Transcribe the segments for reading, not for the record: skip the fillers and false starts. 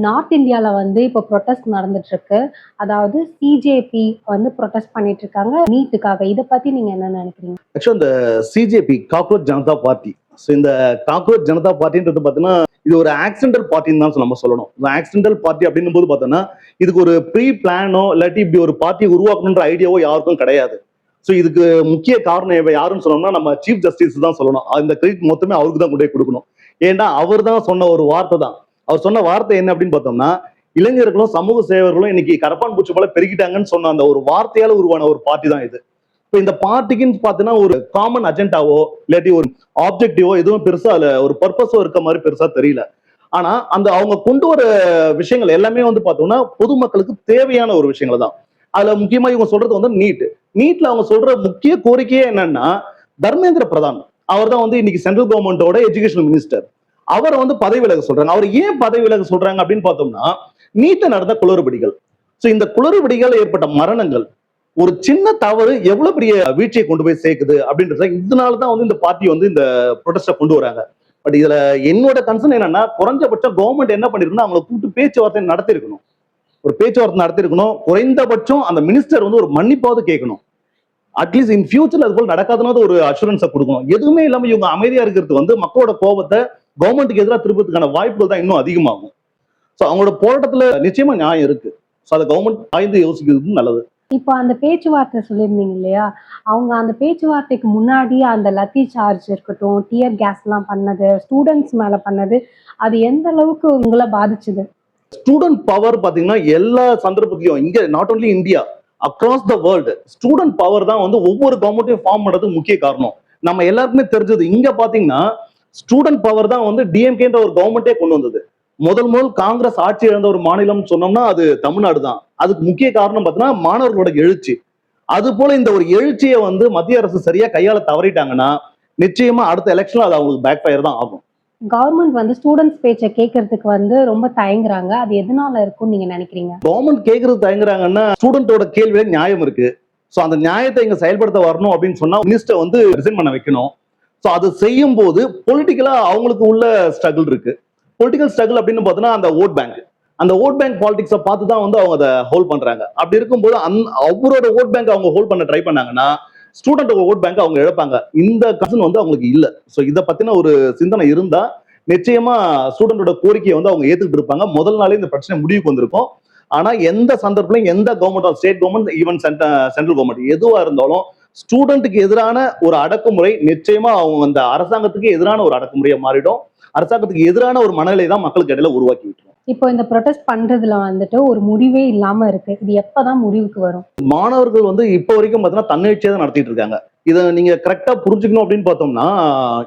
North இந்தியால வந்து இப்போ ப்ரொட்டஸ்ட் நடந்துட்டு இருக்கு. அதாவது சிஜேபி வந்து ப்ரொட்டஸ்ட் பண்ணிட்டு இருக்காங்க நீட்டுக்காக. இத பத்தி நீங்க என்ன நினைக்கிறீங்க? ஆக்சுவலா இந்த CJP cockroach Janata party. So இந்த காக்ரோச் ஜனதா பார்ட்டின்றது பார்த்தீங்கன்னா இது ஒரு ஆக்சிடென்டல் பார்ட்டின்னு தான் நம்ம சொல்லணும். ஆக்சிடென்டல் பார்ட்டி அப்படின்னும் போது பார்த்தோன்னா இதுக்கு ஒரு ப்ரீ பிளானோ இல்லாட்டி இப்படி ஒரு பார்ட்டி உருவாக்கணுன்ற ஐடியாவோ யாருக்கும் கிடையாது. ஸோ இதுக்கு முக்கிய காரணம் யாருன்னு சொல்லணும்னா நம்ம சீஃப் ஜஸ்டிஸ் தான் சொல்லணும். அந்த கிரெடிட் மொத்தமே அவருக்கு தான் கொண்டு போய் கொடுக்கணும். ஏன்னா அவர் தான் சொன்ன ஒரு வார்த்தை தான். அவர் சொன்ன வார்த்தை என்ன அப்படின்னு பார்த்தோம்னா இளைஞர்களும் சமூக சேவர்களும் இன்னைக்கு கரப்பான் பூச்சி போல பெருகிட்டாங்கன்னு சொன்ன அந்த ஒரு வார்த்தையால உருவான ஒரு பார்ட்டி தான் இது. இப்போ இந்த பார்ட்டிக்குன்னு பார்த்தீங்கன்னா ஒரு காமன் அஜெண்டாவோ இல்லாட்டி ஒரு ஆப்ஜெக்டிவோ எதுவும் பெருசா அதுல ஒரு பர்பஸோ இருக்க மாதிரி பெருசா தெரியல. ஆனா அந்த அவங்க கொண்டு வர விஷயங்கள் எல்லாமே வந்து பார்த்தோம்னா பொதுமக்களுக்கு தேவையான ஒரு விஷயங்கள் தான். அதுல முக்கியமா இவங்க சொல்றது வந்து நீட்ல அவங்க சொல்ற முக்கிய கோரிக்கையே என்னன்னா தர்மேந்திர பிரதான் அவர் தான் வந்து இன்னைக்கு சென்ட்ரல் கவர்மெண்டோட எஜுகேஷன் மினிஸ்டர். அவரை வந்து பதவி விலக சொல்றாங்க. அவர் ஏன் பதவி விலக சொல்றாங்க அப்படின்னு பார்த்தோம்னா நீட்ல நடந்த குளறுபடிகள். ஸோ இந்த குளறுபடிகள் ஏற்பட்ட மரணங்கள் ஒரு சின்ன தவறு எவ்வளவு பெரிய வீழ்ச்சியை கொண்டு போய் சேர்க்குது அப்படின்றத இதனாலதான் வந்து இந்த பார்ட்டி வந்து இந்த ப்ரொடெஸ்ட கொண்டு வராங்க. பட் இதுல என்னோட கன்சர்ன் என்னன்னா குறைஞ்சபட்சம் கவர்மெண்ட் என்ன பண்ணிருக்கணும் அவங்களை கூப்பிட்டு பேச்சுவார்த்தை நடத்திருக்கணும். ஒரு பேச்சுவார்த்தை நடத்திருக்கணும். குறைந்தபட்சம் அந்த மினிஸ்டர் வந்து ஒரு மன்னிப்பாவது கேட்கணும். அட்லீஸ்ட் இன் ஃபியூச்சர்ல அது போல நடக்காதனாவது ஒரு அஷூரன்ஸை கொடுக்கணும். எதுவுமே இல்லாம இவங்க அமைதியா இருக்கிறது வந்து மக்களோட கோபத்தை கவர்மெண்ட்டுக்கு எதிராக திருப்பதுக்கான வாய்ப்புகள் தான் இன்னும் அதிகமாகும். ஸோ அவங்களோட போராட்டத்துல நிச்சயமா நியாயம் இருக்கு. ஸோ அதை கவர்மெண்ட் ஆய்ந்து யோசிக்கிறது நல்லது. இப்போ அந்த பேச்சுவார்த்தை சொல்லியிருந்தீங்க இல்லையா? அவங்க அந்த பேச்சுவார்த்தைக்கு முன்னாடி அந்த லத்தி சார்ஜ் இருக்கட்டும், டியர் கேஸ் எல்லாம் பண்ணது, ஸ்டூடெண்ட்ஸ் மேல பண்ணது, அது எந்த அளவுக்கு உங்களை பாதிச்சுது? ஸ்டூடெண்ட் பவர் பாத்தீங்கன்னா எல்லா சந்தர்ப்பத்திலையும் இங்க not only India across the world student power தான் வந்து ஒவ்வொரு கவர்மெண்ட்டையும் ஃபார்ம் பண்றதுக்கு முக்கிய காரணம். நம்ம எல்லாருக்குமே தெரிஞ்சது இங்க பாத்தீங்கன்னா ஸ்டூடெண்ட் பவர் தான் வந்து டிஎம்கேன்ற ஒரு கவர்மெண்டே கொண்டு வந்தது. முதல் காங்கிரஸ் ஆட்சி இழந்த ஒரு மாநிலம் சொன்னோம்னா அது தமிழ்நாடு தான். அதுக்கு முக்கிய காரணம் பார்த்தீங்கன்னா மாணவர்களோட எழுச்சி. அது போல இந்த ஒரு எழுச்சியை வந்து மத்திய அரசு சரியா கையாள தவறிட்டாங்கன்னா நிச்சயமா அடுத்த எலெக்ஷன்ல அது அவங்களுக்கு பேக் ஃபயர் தான் ஆகும். கவர்மெண்ட் வந்து ஸ்டூடெண்ட்ஸ் பேச்சை கேட்கறதுக்கு வந்து ரொம்ப தயங்குறாங்க. அது எதனால இருக்கும்னு நீங்க நினைக்கிறீங்க? கவர்மெண்ட் கேட்கறது தயங்குறாங்கன்னா ஸ்டூடெண்டோட கேள்வியில நியாயம் இருக்கு. ஸோ அந்த நியாயத்தை இங்க செயல்படுத்த வரணும் அப்படின்னு சொன்னா மினிஸ்டர் வந்து ரிசைன் பண்ண வைக்கணும். ஸோ அது செய்யும் போது பொலிட்டிக்கலா அவங்களுக்கு உள்ள ஸ்ட்ரகிள் இருக்கு. பொலிட்டிக்கல் ஸ்ட்ரகிள் அப்படின்னு பார்த்தோன்னா அந்த ஓட் பேங்க் பாலிடிக்ஸை பார்த்து தான் வந்து அவங்க அதை ஹோல்ட் பண்றாங்க. அப்படி இருக்கும்போது அவரோட ஓட் பேங்க் அவங்க ஹோல்ட் பண்ண ட்ரை பண்ணாங்கன்னா ஸ்டூடெண்ட் ஓட் பேங்க் அவங்க இழப்பாங்க. இந்த கன்சர்ன் வந்து அவங்களுக்கு இல்ல. ஸோ இதை பத்தின ஒரு சிந்தனை இருந்தா நிச்சயமா ஸ்டூடெண்டோட கோரிக்கையை வந்து அவங்க ஏத்துக்கிட்டு இருப்பாங்க. முதல் நாளே இந்த பிரச்சனை முடிவுக்கு வந்திருக்கும். ஆனா எந்த சந்தர்ப்பத்திலும் எந்த government state government even central government எதுவா இருந்தாலும் ஸ்டூடெண்ட்டுக்கு எதிரான ஒரு அடக்குமுறை நிச்சயமா அவங்க அந்த அரசாங்கத்துக்கு எதிரான ஒரு அடக்குமுறையா மாறிடும். அரசாங்கத்துக்கு எதிரான ஒரு மனநிலை தான் மக்களுக்கு இடையில உருவாக்கி விட்டுரும். இப்போ இந்த ப்ரொடெஸ்ட் பண்றதுல வந்துட்டு ஒரு முடிவே இல்லாம இருக்கு. இது எப்பதான் முடிவுக்கு வரும்? மாணவர்கள் வந்து இப்ப வரைக்கும் பாத்தீங்கன்னா தன்னெழுச்சியா தான் நடத்திட்டு இருக்காங்க. இதை நீங்க கரெக்டா புரிஞ்சுக்கணும் அப்படின்னு பார்த்தோம்னா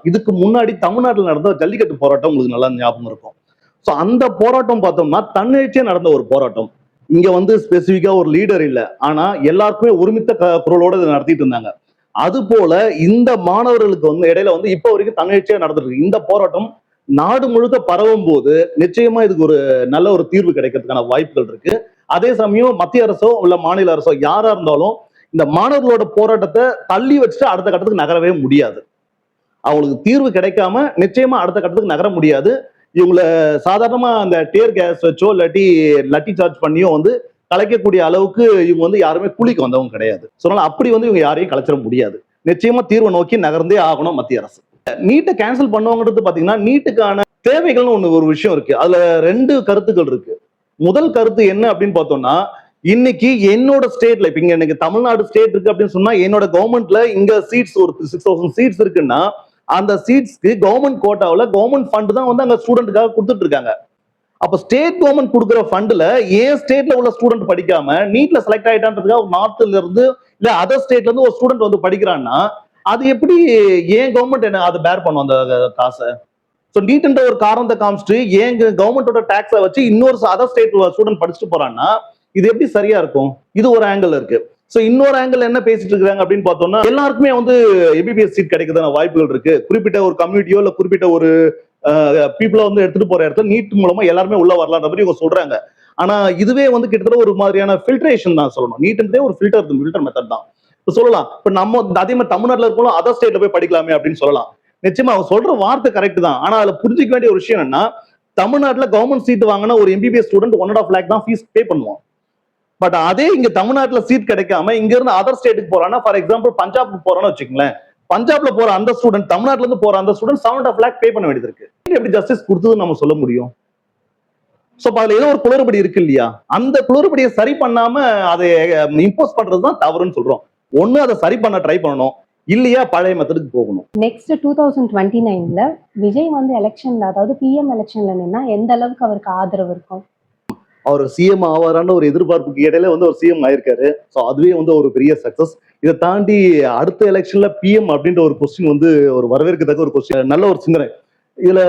இதுக்கு முன்னாடி தமிழ்நாட்டில் நடந்த ஜல்லிக்கட்டு போராட்டம் உங்களுக்கு நல்லா ஞாபகம் இருக்கும். ஸோ அந்த போராட்டம் பார்த்தோம்னா தன்னெழுச்சியா நடந்த ஒரு போராட்டம். இங்க வந்து ஸ்பெசிபிக்கா ஒரு லீடர் இல்லை, ஆனா எல்லாருக்குமே ஒருமித்த குரலோட இதை நடத்திட்டு இருந்தாங்க. அது போல இந்த மாணவர்களுக்கு வந்து இடையில வந்து இப்ப வரைக்கும் தன்னெழுச்சியா நடந்துட்டு இருக்கு. இந்த போராட்டம் நாடு முழுக்க பரவும் போது நிச்சயமா இதுக்கு ஒரு நல்ல ஒரு தீர்வு கிடைக்கிறதுக்கான வாய்ப்புகள் இருக்கு. அதே சமயம் மத்திய அரசோ இல்ல மாநில அரசோ யாரா இருந்தாலும் இந்த மாணவர்களோட போராட்டத்தை தள்ளி வச்சுட்டு அடுத்த கட்டத்துக்கு நகரவே முடியாது. அவங்களுக்கு தீர்வு கிடைக்காம நிச்சயமா அடுத்த கட்டத்துக்கு நகர முடியாது. இவங்களை சாதாரணமா அந்த டியர் கேஸ் வச்சோ இல்லாட்டி லட்டி சார்ஜ் பண்ணியோ வந்து கலைக்கக்கூடிய அளவுக்கு இவங்க வந்து யாருமே கூலிக்கு வந்தவங்க கிடையாது. சொன்னாலும் அப்படி வந்து இவங்க யாரையும் கலைச்சிட முடியாது. நிச்சயமா தீர்வை நோக்கி நகர்ந்தே ஆகணும் மத்திய அரசு. நீட்டை கேன்சல் பண்ணுவாங்கிறது பாத்தீங்கன்னா நீட்டுக்கான தேவைகள்னு ஒரு விஷயம் இருக்கு. அதுல ரெண்டு கருத்துக்கள் இருக்கு. முதல் கருத்து என்ன அப்படின்னு பார்த்தோம்னா இன்னைக்கு என்னோட ஸ்டேட்ல இப்ப இங்க எனக்கு தமிழ்நாடு ஸ்டேட் இருக்கு அப்படின்னு சொன்னா என்னோட கவர்மெண்ட்ல இங்க சீட்ஸ் ஒரு 6000 சீட்ஸ் இருக்குன்னா அந்த சீட்ஸ்க்கு கவர்மெண்ட் கோட்டாவில் கவர்மெண்ட் ஃபண்ட் தான் வந்து அங்க ஸ்டூடெண்ட்டுக்காக கொடுத்துட்டு இருக்காங்க. அப்ப ஸ்டேட் கவர்மெண்ட் கொடுக்குற ஃபண்ட்ல ஏன் ஸ்டேட்ல உள்ள ஸ்டூடெண்ட் படிக்காம நீட்ல செலக்ட் ஆயிட்டான்றதுக்காக நார்த்ல இருந்து இல்ல அதர் ஸ்டேட்ல இருந்து ஒரு ஸ்டூடெண்ட் வந்து படிக்கிறான்னா அது எப்படி ஏன் கவர்மெண்ட் என்ன அதை பேர் பண்ணும் அந்த காசை? ஸோ நீட்ன்ற ஒரு காரணத்தை காமிச்சிட்டு ஏன் கவர்மெண்டோட டாக்ஸை வச்சு இன்னொரு அதர் ஸ்டேட் ஸ்டூடெண்ட் படிச்சுட்டு போறான்னா இது எப்படி சரியா இருக்கும்? இது ஒரு ஆங்கிள் இருக்கு. ஸோ இன்னொரு ஆங்கிள் என்ன பேசிட்டு இருக்காங்க அப்படின்னு பார்த்தோம்னா எல்லாருக்குமே வந்து எம்பிபிஎஸ் சீட் கிடைக்கிறதான வாய்ப்புகள் இருக்கு. குறிப்பிட்ட ஒரு கம்யூனிட்டியோ இல்ல குறிப்பிட்ட ஒரு பீப்புளை வந்து எடுத்துட்டு போற இடத்துல நீட் மூலமா எல்லாருமே உள்ள வரலான்ற மாதிரி இவங்க சொல்றாங்க. ஆனா இதுவே வந்து கிட்டத்தட்ட ஒரு மாதிரியான ஃபில்ட்ரேஷன் தான் சொல்லணும். நீட்ன்றதே ஒரு ஃபில்டர் மெத்தட் தான் சொல்லலாம். இப்ப நம்ம அதே மாதிரி தமிழ்நாட்டில் இருக்கோம் அதர் ஸ்டேட்ல போய் படிக்கலாமே அப்படின்னு சொல்லலாம். நிச்சயமா அவங்க சொல்ற வார்த்தை கரெக்ட் தான். ஆனா அதுல புரிஞ்சிக்க வேண்டிய ஒரு விஷயம் என்னன்னா தமிழ்நாட்டுல கவர்மெண்ட் சீட் வாங்கின ஒரு எம்பிபிஎஸ் ஸ்டூடெண்ட் 1.5 lakh தான் ஃபீஸ் பே பண்ணுவான். பட் அதே இங்க தமிழ்நாட்டுல சீட் கிடைக்காம இங்க இருந்து அதர் ஸ்டேட்டுக்கு போறான்னா, ஃபார் எக்ஸாம்பிள் பஞ்சாப்க்கு போறான்னு வச்சுக்கங்களேன், பஞ்சாப்ல போற அந்த ஸ்டூடெண்ட், தமிழ்நாட்டுல இருந்து போற அந்த ஸ்டூடெண்ட் 7.5 lakh பே பண்ண வேண்டியது இருக்கு. எப்படி ஜஸ்டிஸ் கொடுத்ததுன்னு நம்ம சொல்ல முடியும்? சோ அதுல ஏதோ ஒரு குளறுபடி இருக்கு இல்லையா? அந்த குளறுபடியை சரி பண்ணாம அதை இம்போஸ் பண்றதுதான் தவறுன்னு சொல்றோம். ஒண்ணு அதை சரி பண்ண ட்ரை பண்ணணும், இல்லையா பழைய மெத்தடுக்கு போகணும். நெக்ஸ்ட் 2029ல விஜய் வந்து எலெக்ஷன்ல, அதாவது பிஎம் எலெக்ஷன்ல நின்னா எந்த அளவுக்கு அவருக்கு ஆதரவு இருக்கும்? அவர் சிஎம் ஆவாரான்னு ஒரு எதிர்பார்ப்புக்கு இடையில வந்து ஒரு சிஎம் ஆயிருக்காரு. ஸோ அதுவே வந்து ஒரு பெரிய சக்சஸ். இதை தாண்டி அடுத்த எலெக்ஷன்ல பிஎம் அப்படின்ற ஒரு கொஸ்டின் வந்து ஒரு வரவேற்கத்தக்க ஒரு கொஸ்டின், நல்ல ஒரு சிந்தனை. இதுல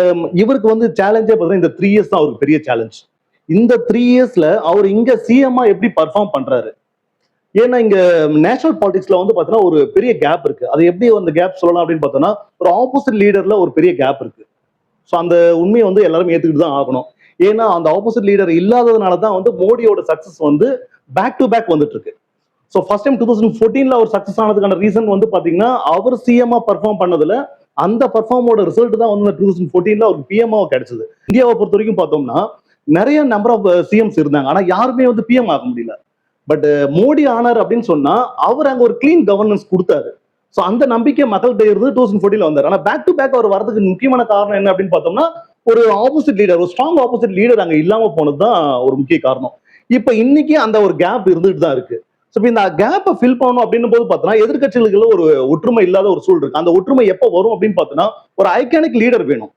இவருக்கு வந்து சேலஞ்சே பார்த்தீங்கன்னா இந்த 3 இயர்ஸ் தான் அவருக்கு பெரிய சேலஞ்ச். இந்த 3 இயர்ஸ்ல அவர் இங்க சிஎம்மா எப்படி பர்ஃபார்ம் பண்றாரு? ஏன்னா இங்க நேஷனல் பாலிடிக்ஸ்ல வந்து பாத்தீங்கன்னா ஒரு பெரிய கேப் இருக்கு. அது எப்படி அந்த கேப் சொல்லலாம் அப்படின்னு பார்த்தோம்னா, ஒரு ஆப்போசிட் லீடர்ல ஒரு பெரிய கேப் இருக்கு. ஸோ அந்த உண்மையை வந்து எல்லாரும் ஏத்துக்கிட்டு தான் ஆகணும். ஏன்னா அந்த ஆப்போசிட் லீடர் இல்லாததுனால தான் வந்து மோடியோட சக்சஸ் வந்து பேக் டு பேக் வந்துட்டு இருக்கு. ஸோ ஃபர்ஸ்ட் டைம் 2014ல அவர் சக்சஸ் ஆனதுக்கான ரீசன் வந்து பாத்தீங்கன்னா, அவர் சிஎம்ஆ பர்ஃபார்ம் பண்ணதுல அந்த பர்ஃபார்மோட ரிசல்ட் தான் வந்து 2014ல அவருக்கு பிஎம்ஆ கிடைச்சது. இந்தியாவை பொறுத்த வரைக்கும் பார்த்தோம்னா நிறைய நம்பர் ஆஃப் சிஎம்ஸ் இருந்தாங்க, ஆனா யாருமே வந்து பிஎம் ஆக முடியல. பட் மோடி ஆனார் அப்படின்னு சொன்னா அவர் அங்க ஒரு கிளீன் கவர்னன்ஸ் கொடுத்தாரு. ஸோ அந்த நம்பிக்கை மக்கள்கிட்ட இருந்து 2014ல வந்தார். ஆனா பேக் டு பேக் அவர் வரதுக்கு முக்கியமான காரணம் என்ன அப்படின்னு பார்த்தோம்னா, ஒரு ஆப்போசிட் லீடர், ஒரு ஸ்ட்ராங் ஆப்போசிட் லீடர் அங்க இல்லாம போனதுதான் ஒரு முக்கிய காரணம். இப்ப இன்னைக்கு அந்த ஒரு கேப் இருந்துட்டு தான் இருக்கு. ஸோ இந்த கேப்பை ஃபில் பண்ணணும் அப்படின்னு போது பார்த்தோம்னா எதிர்கட்சிகளுக்கு ஒரு ஒற்றுமை இல்லாத ஒரு சூழல் இருக்கு. அந்த ஒற்றுமை எப்போ வரும் அப்படின்னு பார்த்தோம்னா, ஒரு ஐகானிக் லீடர் வேணும்.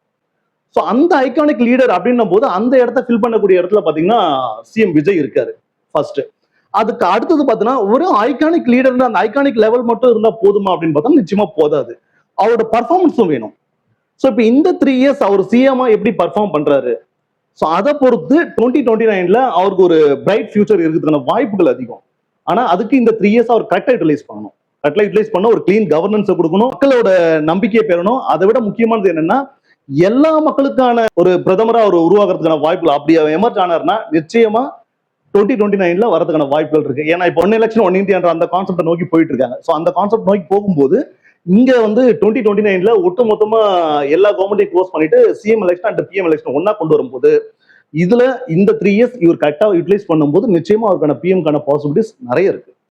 ஸோ அந்த ஐகானிக் லீடர் அப்படின்னும் போது அந்த இடத்த ஃபில் பண்ணக்கூடிய இடத்துல பாத்தீங்கன்னா சிஎம் விஜய் இருக்காரு ஃபர்ஸ்ட். அதுக்கு அடுத்தது பாத்தீங்கன்னா ஒரு ஐகானிக் லீடர், அந்த ஐகானிக் லெவல் மட்டும் இருந்தா போதுமா அப்படின்னு பார்த்தா நிச்சயமா போதாது, அவரோட பர்ஃபார்மன்ஸும் வேணும். ஸோ இப்போ இந்த 3 இயர்ஸ் அவர் சிஎம்ஆ எப்படி பர்ஃபார்ம் பண்றாரு, ஸோ அதை பொறுத்து 2029ல அவருக்கு ஒரு பிரைட் ஃபியூச்சர் இருக்கிறதுக்கான வாய்ப்புகள் அதிகம். ஆனா அதுக்கு இந்த 3 இயர்ஸ் அவர் கரெக்டா யூட்டிலைஸ் பண்ணணும். கரெக்டா யூட்டிலைஸ் பண்ண ஒரு கிளீன் கவர்னன்ஸை கொடுக்கணும், மக்களோட நம்பிக்கையை பெறணும். அதை விட முக்கியமானது என்னன்னா, எல்லா மக்களுக்கான ஒரு பிரதமரா அவர் உருவாக்குறதுக்கான வாய்ப்புகள் அப்படி எமர்ஜ் ஆனார்னா நிச்சயமா 2029ல வரதுக்கான வாய்ப்புகள் இருக்கு. ஏன்னா இப்போ 1 எலெக்ஷன் 1 இந்தியா அந்த கான்செப்டை நோக்கி போயிட்டு இருக்காங்க. ஸோ அந்த கான்செப்ட் நோக்கி போகும்போது இங்க வந்து 2029ல ஒட்டு மொத்தமா எல்லா கவர்மெண்ட்டையும் க்ளோஸ் பண்ணிட்டு CM election and PM election ஒன்னா கொண்டு வரும்போது இதுல இந்த 3 இயர்ஸ் இவர் கரெக்டா யூட்டிலைஸ் பண்ணும்போது நிச்சயமா அவருக்கான பிஎம்கான பாசிபிலிட்டிஸ் நிறைய இருக்கு.